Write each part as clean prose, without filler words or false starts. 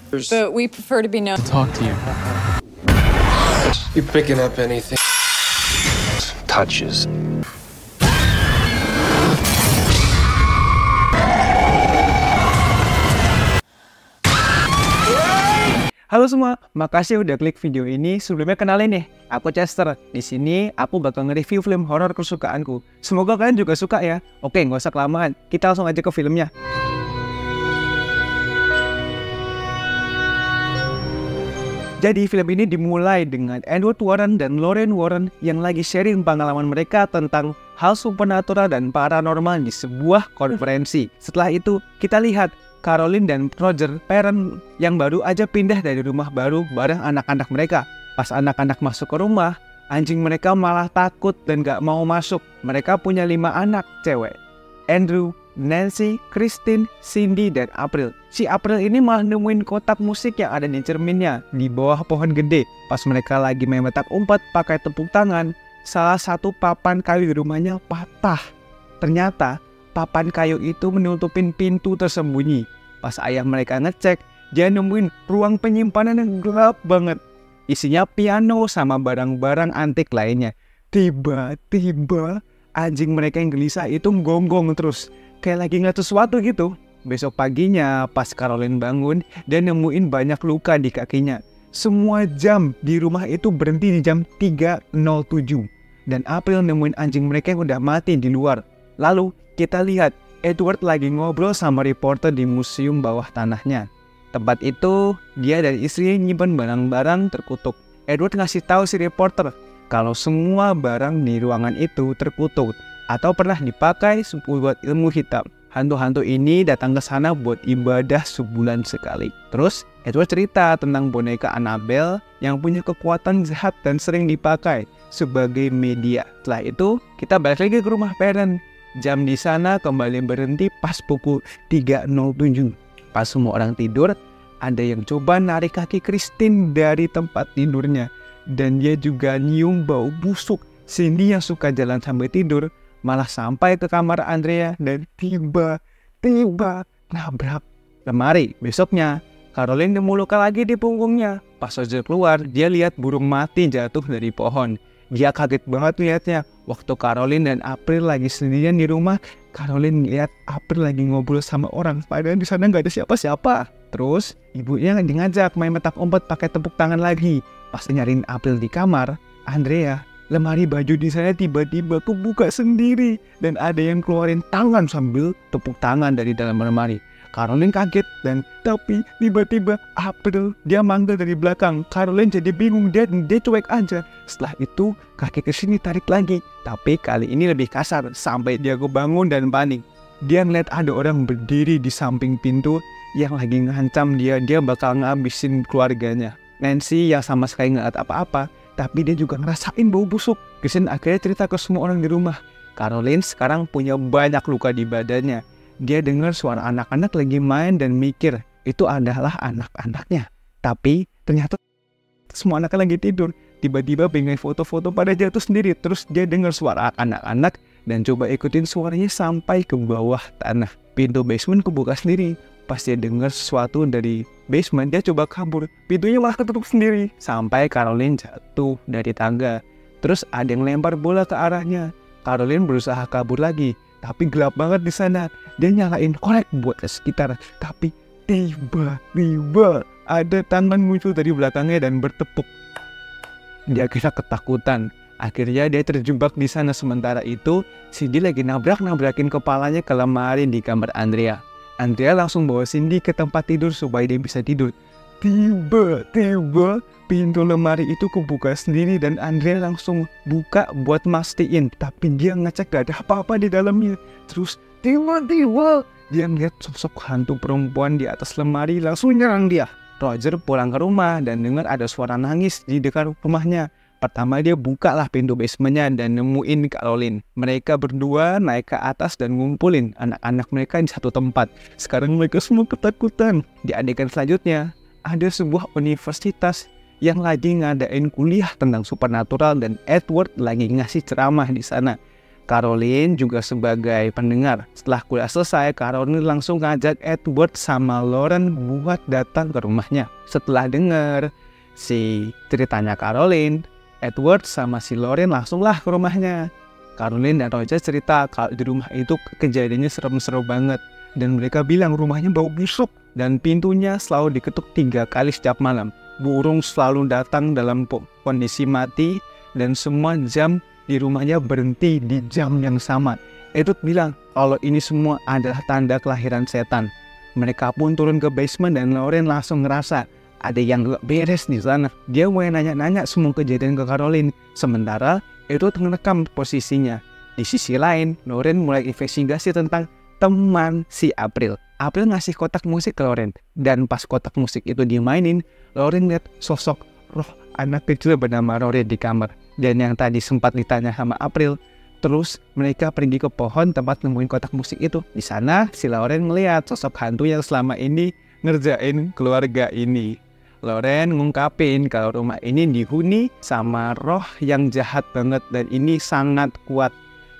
But we prefer to be known. Talk to you. You picking up anything? Touches. Halo semua, makasih udah klik video ini. Sebelumnya kenalin nih, aku Chester. Di sini aku bakal nge-review film horor kesukaanku. Semoga kalian juga suka ya. Oke, nggak usah kelamaan. Kita langsung aja ke filmnya. Jadi film ini dimulai dengan Edward Warren dan Lorraine Warren yang lagi sharing pengalaman mereka tentang hal supernatural dan paranormal di sebuah konferensi. Setelah itu, kita lihat Caroline dan Roger, parent yang baru aja pindah dari rumah baru bareng anak-anak mereka. Pas anak-anak masuk ke rumah, anjing mereka malah takut dan gak mau masuk. Mereka punya 5 anak cewek: Andrew, Nancy, Christine, Cindy, dan April. Si April ini malah nemuin kotak musik yang ada di cerminnya di bawah pohon gede. Pas mereka lagi main petak umpet pakai tepuk tangan, salah satu papan kayu di rumahnya patah. Ternyata papan kayu itu menutupin pintu tersembunyi. Pas ayah mereka ngecek, dia nemuin ruang penyimpanan yang gelap banget. Isinya piano sama barang-barang antik lainnya. Tiba-tiba anjing mereka yang gelisah itu gonggong terus, kayak lagi ngeliat sesuatu gitu. Besok paginya pas Caroline bangun, dia nemuin banyak luka di kakinya. Semua jam di rumah itu berhenti di jam 3.07. Dan April nemuin anjing mereka yang udah mati di luar. Lalu kita lihat Edward lagi ngobrol sama reporter di museum bawah tanahnya. Tempat itu dia dan istrinya nyimpen barang-barang terkutuk. Edward ngasih tahu si reporter kalau semua barang di ruangan itu terkutuk atau pernah dipakai buat ilmu hitam. Hantu-hantu ini datang ke sana buat ibadah sebulan sekali. Terus Edward cerita tentang boneka Annabelle yang punya kekuatan jahat dan sering dipakai sebagai media. Setelah itu kita balik lagi ke rumah parent. Jam di sana kembali berhenti pas pukul 3.07. Pas semua orang tidur, ada yang coba narik kaki Christine dari tempat tidurnya. Dan dia juga nyium bau busuk. Cindy yang suka jalan sambil tidur malah sampai ke kamar Andrea dan tiba-tiba nabrak lemari. Besoknya, Caroline nemu luka lagi di punggungnya. Pas Roger keluar, dia lihat burung mati jatuh dari pohon. Dia kaget banget lihatnya. Waktu Caroline dan April lagi sendirian di rumah, Caroline lihat April lagi ngobrol sama orang, padahal di sana nggak ada siapa-siapa. Terus ibunya ngajak main petak umpet pakai tepuk tangan lagi. Pas nyariin April di kamar, Andrea, lemari baju di sana tiba-tiba kebuka sendiri dan ada yang keluarin tangan sambil tepuk tangan dari dalam lemari. Caroline kaget tapi tiba-tiba April dia manggil dari belakang. Caroline jadi bingung, dia cuek aja. Setelah itu kaki kesini tarik lagi, tapi kali ini lebih kasar sampai dia kebangun dan panik. Dia ngeliat ada orang berdiri di samping pintu yang lagi ngancam dia bakal ngabisin keluarganya. Nancy yang sama sekali nggak lihat apa-apa, tapi dia juga ngerasain bau busuk. Christine akhirnya cerita ke semua orang di rumah. Caroline sekarang punya banyak luka di badannya. Dia dengar suara anak-anak lagi main dan mikir itu adalah anak-anaknya. Tapi ternyata semua anaknya lagi tidur. Tiba-tiba pengen foto-foto pada jatuh sendiri. Terus dia dengar suara anak-anak dan coba ikutin suaranya sampai ke bawah tanah. Pintu basement kebuka sendiri. Pas dia dengar sesuatu dari basement, dia coba kabur. Pintunya malah ketutup sendiri. Sampai Caroline jatuh dari tangga. Terus ada yang lempar bola ke arahnya. Caroline berusaha kabur lagi, tapi gelap banget di sana. Dia nyalain korek buat ke sekitar, tapi tiba-tiba ada tangan muncul dari belakangnya dan bertepuk. Dia kira ketakutan. Akhirnya dia terjebak di sana. Sementara itu, Cindy lagi nabrakin kepalanya ke lemari di kamar Andrea. Andrea langsung bawa Cindy ke tempat tidur supaya dia bisa tidur. Tiba-tiba pintu lemari itu kebuka sendiri dan Andrea langsung buka buat mastiin, tapi dia ngecek gak ada apa-apa di dalamnya. Terus tiba-tiba dia ngeliat sosok hantu perempuan di atas lemari langsung nyerang dia. Roger pulang ke rumah dan dengar ada suara nangis di dekat rumahnya. Pertama dia bukalah pintu basementnya dan nemuin Caroline. Mereka berdua naik ke atas dan ngumpulin anak-anak mereka di satu tempat. Sekarang mereka semua ketakutan. Di adegan selanjutnya, ada sebuah universitas yang lagi ngadain kuliah tentang supernatural dan Edward lagi ngasih ceramah di sana. Caroline juga sebagai pendengar. Setelah kuliah selesai, Caroline langsung ngajak Edward sama Lauren buat datang ke rumahnya. Setelah dengar si ceritanya Caroline, Edward sama si Lauren langsunglah ke rumahnya. Caroline dan Roger cerita kalau di rumah itu kejadiannya serem-serem banget. Dan mereka bilang rumahnya bau busuk dan pintunya selalu diketuk 3 kali setiap malam. Burung selalu datang dalam kondisi mati dan semua jam di rumahnya berhenti di jam yang sama. Edward bilang kalau ini semua adalah tanda kelahiran setan. Mereka pun turun ke basement dan Lauren langsung ngerasa ada yang gak beres di sana. Dia mulai nanya-nanya semua kejadian ke Caroline. Sementara Edward ngerekam posisinya. Di sisi lain, Lauren mulai investigasi tentang teman si April. April ngasih kotak musik ke Lauren. Dan pas kotak musik itu dimainin, Lauren lihat sosok roh anak kecil bernama Rory di kamar. Dan yang tadi sempat ditanya sama April. Terus mereka pergi ke pohon tempat nemuin kotak musik itu. Di sana si Lauren melihat sosok hantu yang selama ini ngerjain keluarga ini. Lauren ngungkapin kalau rumah ini dihuni sama roh yang jahat banget dan ini sangat kuat.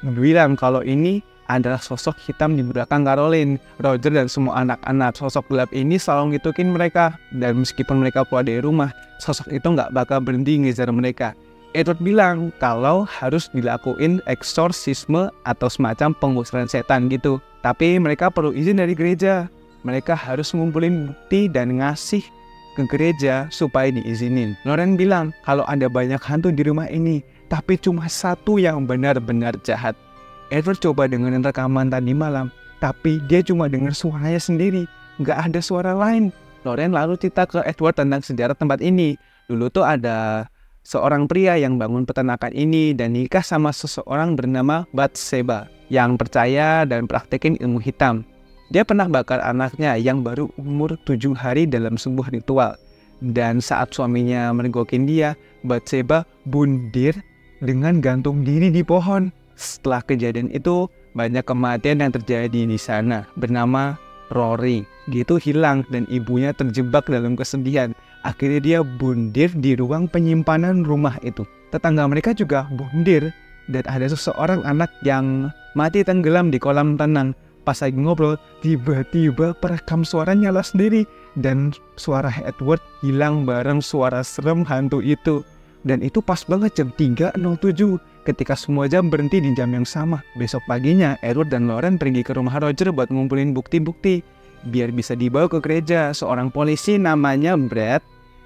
Bilang kalau ini adalah sosok hitam di belakang Caroline. Roger dan semua anak-anak, sosok gelap ini selalu ngitukin mereka. Dan meskipun mereka keluar dari rumah, sosok itu nggak bakal berhenti ngejar mereka. Edward bilang kalau harus dilakuin eksorsisme atau semacam pengusiran setan gitu. Tapi mereka perlu izin dari gereja. Mereka harus ngumpulin bukti dan ngasih ke gereja supaya diizinin. Lauren bilang kalau ada banyak hantu di rumah ini, tapi cuma satu yang benar-benar jahat. Edward coba dengerin rekaman tadi malam, tapi dia cuma denger suaranya sendiri, nggak ada suara lain. Lauren lalu cerita ke Edward tentang sejarah tempat ini. Dulu tuh ada seorang pria yang bangun peternakan ini dan nikah sama seseorang bernama Bathsheba yang percaya dan praktekin ilmu hitam. Dia pernah bakar anaknya yang baru umur 7 hari dalam sebuah ritual. Dan saat suaminya mergokin dia, Bathsheba bundir dengan gantung diri di pohon. Setelah kejadian itu, banyak kematian yang terjadi di sana bernama Rory. Dia itu hilang dan ibunya terjebak dalam kesedihan. Akhirnya dia bundir di ruang penyimpanan rumah itu. Tetangga mereka juga bundir dan ada seseorang anak yang mati tenggelam di kolam renang. Pas lagi ngobrol, tiba-tiba perekam suara nyala sendiri dan suara Edward hilang bareng suara serem hantu itu. Dan itu pas banget jam 3.07 ketika semua jam berhenti di jam yang sama. Besok paginya, Edward dan Lauren pergi ke rumah Roger buat ngumpulin bukti-bukti biar bisa dibawa ke gereja. Seorang polisi namanya Brad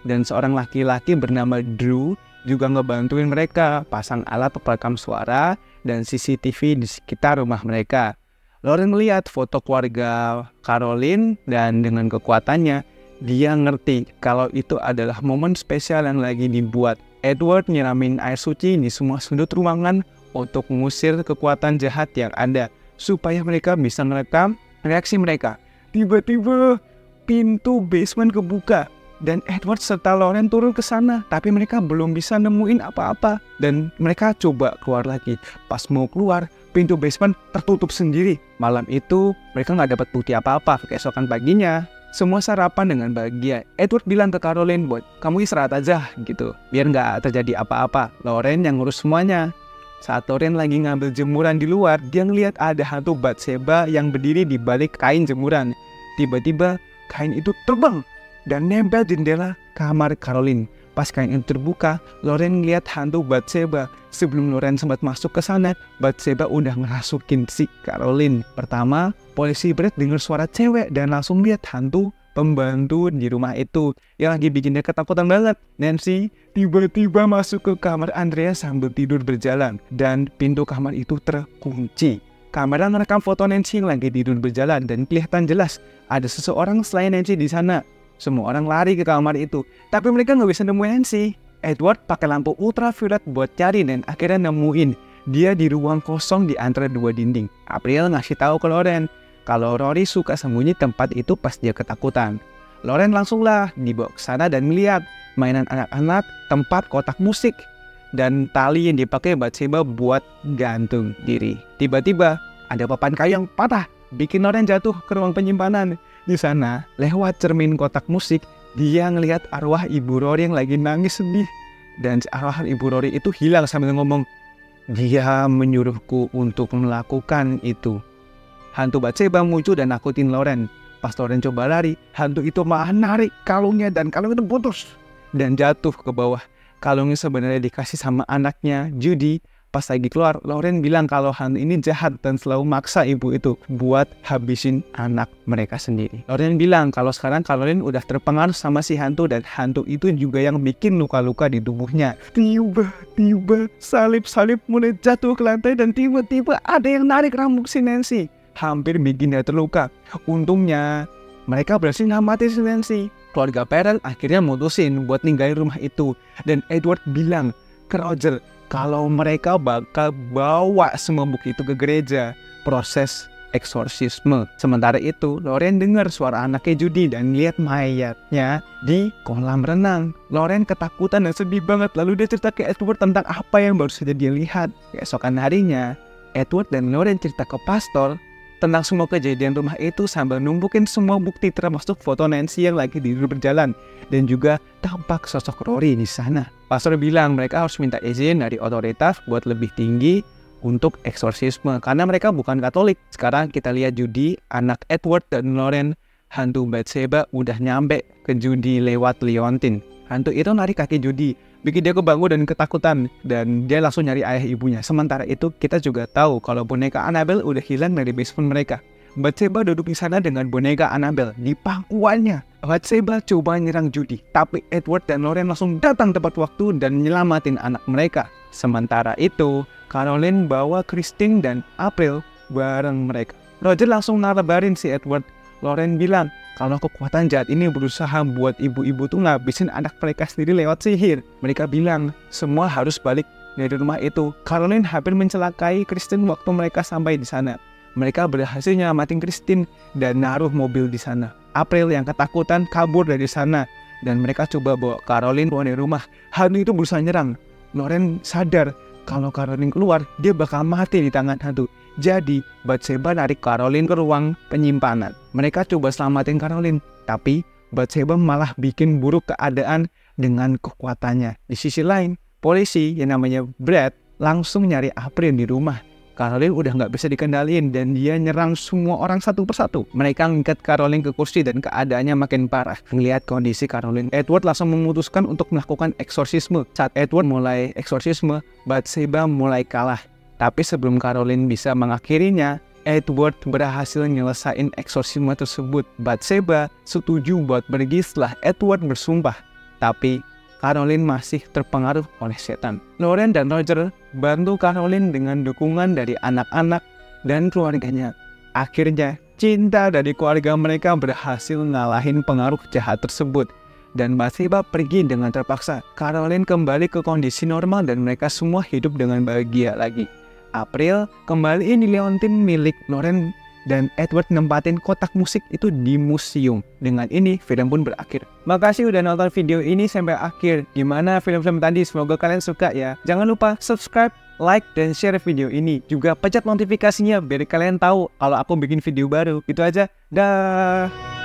dan seorang laki-laki bernama Drew juga ngebantuin mereka pasang alat perekam suara dan CCTV di sekitar rumah mereka. Lauren melihat foto keluarga Caroline dan dengan kekuatannya, dia ngerti kalau itu adalah momen spesial yang lagi dibuat. Edward nyiramin air suci di semua sudut ruangan untuk mengusir kekuatan jahat yang ada supaya mereka bisa merekam reaksi mereka. Tiba-tiba pintu basement kebuka dan Edward serta Lauren turun ke sana, tapi mereka belum bisa nemuin apa-apa dan mereka coba keluar lagi. Pas mau keluar, pintu basement tertutup sendiri. Malam itu mereka nggak dapat bukti apa-apa. Keesokan paginya semua sarapan dengan bahagia. Edward bilang ke Caroline, buat kamu istirahat aja gitu, biar nggak terjadi apa-apa. Lauren yang ngurus semuanya. Saat Lauren lagi ngambil jemuran di luar, dia ngeliat ada hantu Bathsheba yang berdiri di balik kain jemuran. Tiba-tiba kain itu terbang dan nempel di jendela kamar Caroline. Pas kain itu terbuka, Lauren ngeliat hantu Bathsheba. Sebelum Lauren sempat masuk ke sana, Bathsheba udah ngerasukin si Caroline. Pertama, polisi Brad dengar suara cewek dan langsung lihat hantu pembantu di rumah itu yang lagi bikin dia ketakutan banget. Nancy tiba-tiba masuk ke kamar Andrea sambil tidur berjalan dan pintu kamar itu terkunci. Kamera merekam foto Nancy yang lagi tidur berjalan dan kelihatan jelas ada seseorang selain Nancy di sana. Semua orang lari ke kamar itu, tapi mereka nggak bisa nemuin Nancy. Edward pakai lampu ultraviolet buat cari dan akhirnya nemuin dia di ruang kosong di antara dua dinding. April ngasih tahu ke Lauren kalau Rory suka sembunyi tempat itu pas dia ketakutan. Lauren langsunglah dibawa ke sana dan melihat mainan anak-anak, tempat kotak musik, dan tali yang dipakai Bathsheba buat gantung diri. Tiba-tiba ada papan kayu yang patah, bikin Lauren jatuh ke ruang penyimpanan. Di sana, lewat cermin kotak musik, dia ngelihat arwah Ibu Rory yang lagi nangis sedih. Dan arwah Ibu Rory itu hilang sambil ngomong, Dia menyuruhku untuk melakukan itu. Hantu Bathsheba muncul dan nakutin Lauren. Pas Lauren coba lari, hantu itu malah narik kalungnya dan kalung itu putus dan jatuh ke bawah. Kalungnya sebenarnya dikasih sama anaknya, Judy. Pas lagi keluar, Lauren bilang kalau hantu ini jahat dan selalu maksa ibu itu buat habisin anak mereka sendiri. Lauren bilang kalau sekarang Lauren udah terpengaruh sama si hantu dan hantu itu juga yang bikin luka-luka di tubuhnya. Tiba-tiba salib-salib mulai jatuh ke lantai dan tiba-tiba ada yang narik rambut si Nancy. Hampir bikin dia terluka. Untungnya mereka berhasil nyelamatin si Nancy. Keluarga Perel akhirnya mutusin buat ninggalin rumah itu. Dan Edward bilang ke Roger kalau mereka bakal bawa semua bukti itu ke gereja. Proses eksorsisme. Sementara itu, Lauren dengar suara anaknya Judy dan lihat mayatnya di kolam renang. Lauren ketakutan dan sedih banget. Lalu dia cerita ke Edward tentang apa yang baru saja dia lihat. Keesokan harinya, Edward dan Lauren cerita ke pastor tentang semua kejadian rumah itu sambil numpukin semua bukti termasuk foto Nancy yang lagi tidur berjalan dan juga tampak sosok Rory di sana. Pastor bilang mereka harus minta izin dari otoritas buat lebih tinggi untuk eksorsisme karena mereka bukan Katolik. Sekarang kita lihat Judy, anak Edward dan Lauren, hantu Bathsheba udah nyampe ke Judy lewat liontin. Hantu itu narik kaki Judy, bikin dia kebangun dan ketakutan, dan dia langsung nyari ayah ibunya. Sementara itu kita juga tahu kalau boneka Annabelle udah hilang dari basement mereka. Bathsheba duduk di sana dengan boneka Annabelle di pangkuannya. Bathsheba coba nyerang Judy, tapi Edward dan Lauren langsung datang tepat waktu dan nyelamatin anak mereka. Sementara itu, Caroline bawa Christine dan April bareng mereka. Roger langsung nabarin si Edward. Lauren bilang kalau kekuatan jahat ini berusaha buat ibu-ibu tuh ngabisin anak mereka sendiri lewat sihir. Mereka bilang semua harus balik dari rumah itu. Caroline hampir mencelakai Christine waktu mereka sampai di sana. Mereka berhasil nyelamatin Christine dan naruh mobil di sana. April yang ketakutan kabur dari sana dan mereka coba bawa Caroline keluar dari rumah. Hantu itu berusaha nyerang. Lauren sadar kalau Caroline keluar dia bakal mati di tangan hantu. Jadi Bathsheba narik Caroline ke ruang penyimpanan. Mereka coba selamatin Caroline, tapi Bathsheba malah bikin buruk keadaan dengan kekuatannya. Di sisi lain, polisi yang namanya Brad langsung nyari April di rumah. Caroline udah nggak bisa dikendaliin dan dia nyerang semua orang satu persatu. Mereka ngikat Caroline ke kursi dan keadaannya makin parah. Melihat kondisi Caroline, Edward langsung memutuskan untuk melakukan eksorsisme. Saat Edward mulai eksorsisme, Bathsheba mulai kalah. Tapi sebelum Caroline bisa mengakhirinya, Edward berhasil nyelesain eksorsisme tersebut. Bathsheba setuju buat pergi setelah Edward bersumpah. Tapi Caroline masih terpengaruh oleh setan. Lauren dan Roger bantu Caroline dengan dukungan dari anak-anak dan keluarganya. Akhirnya, cinta dari keluarga mereka berhasil ngalahin pengaruh jahat tersebut. Dan Bathsheba pergi dengan terpaksa. Caroline kembali ke kondisi normal dan mereka semua hidup dengan bahagia lagi. April kembaliin di liontin milik Lauren dan Edward nempatin kotak musik itu di museum. Dengan ini film pun berakhir. Makasih udah nonton video ini sampai akhir. Gimana film-film tadi? Semoga kalian suka ya. Jangan lupa subscribe, like, dan share video ini. Juga pencet notifikasinya biar kalian tahu kalau aku bikin video baru. Itu aja. Dah.